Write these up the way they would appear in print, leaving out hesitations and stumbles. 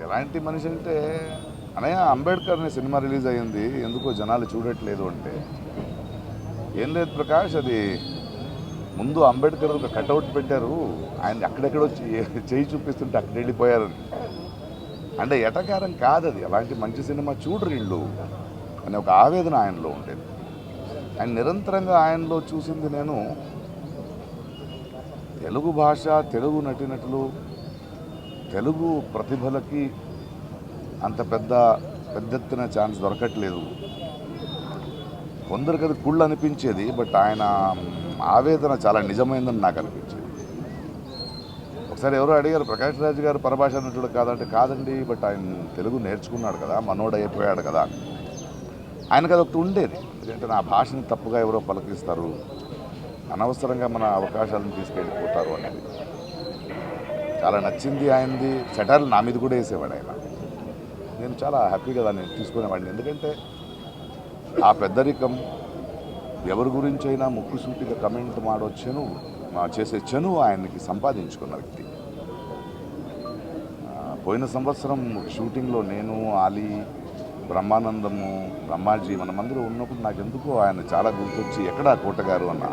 ఎలాంటి మనిషి అంటే అనయ్య అంబేద్కర్ అనే సినిమా రిలీజ్ అయ్యింది, ఎందుకో జనాలు చూడట్లేదు అంటే ఏం లేదు ప్రకాష్, అది ముందు అంబేద్కర్ ఒక కటౌట్ పెట్టారు, ఆయన అక్కడెక్కడో చేయి చూపిస్తుంటే అక్కడ వెళ్ళిపోయారు. అంటే ఎటకారం కాదు అది, అలాంటి మంచి సినిమా చూడరు వీళ్ళు అనే ఒక ఆవేదన ఆయనలో ఉండేది. ఆయన నిరంతరంగా ఆయనలో చూసింది నేను తెలుగు భాష, తెలుగు నటినటులు, తెలుగు ప్రతిభలకి అంత పెద్దెత్తిన ఛాన్స్ దొరకట్లేదు. కొందరికి అది కుళ్ళు అనిపించేది, బట్ ఆయన ఆవేదన చాలా నిజమైందని నాకు అనిపించేది. ఒకసారి ఎవరో అడిగారు, ప్రకాష్ రాజ్ గారు పరభాషా నటుడు కాదంటే, కాదండి, బట్ ఆయన తెలుగు నేర్చుకున్నాడు కదా, మనోడు అయిపోయాడు కదా. ఆయనకు అదొకటి ఉండేది, ఎందుకంటే నా భాషని తప్పుగా ఎవరో పలకిస్తారు, అనవసరంగా మన అవకాశాలను తీసుకెళ్ళిపోతారు అనేది చాలా నచ్చింది ఆయనది. సెటర్లు నా మీద కూడా వేసేవాడు ఆయన. నేను చాలా హ్యాపీగా దాన్ని తీసుకునేవాడిని, ఎందుకంటే ఆ పెద్దరికం ఎవరి గురించి అయినా ముక్కుసూటిగా కమెంట్ మాడొచ్చెను చేసే చనువు ఆయనకి సంపాదించుకున్న వ్యక్తి. పోయిన సంవత్సరం షూటింగ్లో నేను, ఆలీ, బ్రహ్మానందము, బ్రహ్మాజీ మనమందరూ ఉన్నప్పుడు నాకు ఎందుకో ఆయన చాలా గుర్తొచ్చి, ఎక్కడా కోటగారు అన్న.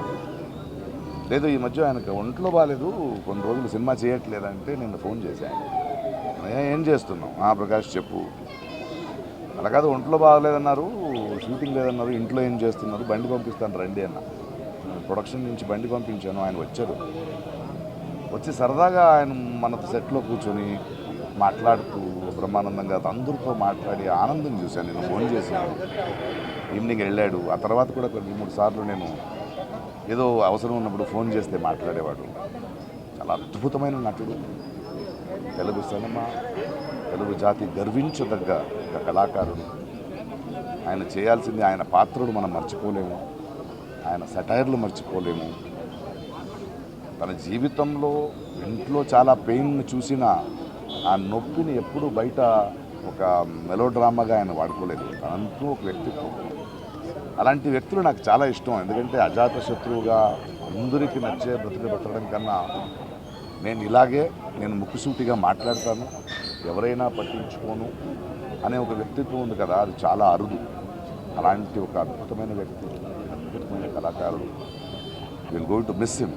లేదు, ఈ మధ్య ఆయనకు ఒంట్లో బాగాలేదు, కొన్ని రోజులు సినిమా చేయట్లేదంటే నేను ఫోన్ చేశాను, ఏం చేస్తున్నావు? ప్రకాష్ చెప్పు. అలా కాదు, ఒంట్లో బాగలేదన్నారు, షూటింగ్ లేదన్నారు, ఇంట్లో ఏం చేస్తున్నారు, బండి పంపిస్తాను రండి అన్న. ప్రొడక్షన్ నుంచి బండి పంపించాను, ఆయన వచ్చారు. వచ్చి సరదాగా ఆయన మన సెట్లో కూర్చొని మాట్లాడుతూ బ్రహ్మానందంగా అందరితో మాట్లాడి ఆనందం చూశాను. నేను ఫోన్ చేశాను, ఈవినింగ్ వెళ్ళాడు. ఆ తర్వాత కూడా కొన్ని 3 సార్లు నేను ఏదో అవసరం ఉన్నప్పుడు ఫోన్ చేస్తే మాట్లాడేవాడు. చాలా అద్భుతమైన నటుడు. తెలుగు సినిమా, తెలుగు జాతి గర్వించదగ్గ ఒక కళాకారుడు. ఆయన చేయాల్సింది, ఆయన పాత్రలు మనం మర్చిపోలేము, ఆయన సెటైర్లు మర్చిపోలేము. తన జీవితంలో ఇంట్లో చాలా పెయిన్ చూసిన ఆ నొప్పిని ఎప్పుడూ బయట ఒక మెలోడ్రామాగా ఆయన వాడుకోలేదు. తనంటూ ఒక వ్యక్తిత్వం. అలాంటి వ్యక్తులు నాకు చాలా ఇష్టం, ఎందుకంటే అజాత శత్రువుగా అందరికీ నచ్చే బతకడం కన్నా నేను ముక్కుసూటిగా మాట్లాడతాను, ఎవరైనా పట్టించుకోను అనే ఒక వ్యక్తిత్వం ఉంది కదా, అది చాలా అరుదు. అలాంటి ఒక అద్భుతమైన వ్యక్తి, అద్భుతమైన కళాకారుడు. Will going to miss him.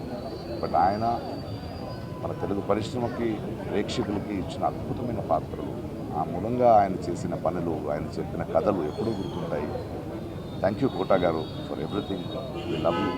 But ఆయన మన తెలుగు పరిశ్రమకి, ప్రేక్షకులకి ఇచ్చిన అద్భుతమైన పాత్రలు, ఆ మూలంగా ఆయన చేసిన పనులు, ఆయన చెప్పిన కథలు ఎప్పుడూ గుర్తుంటాయి. థ్యాంక్ యూ కోటా గారు for everything. We love you.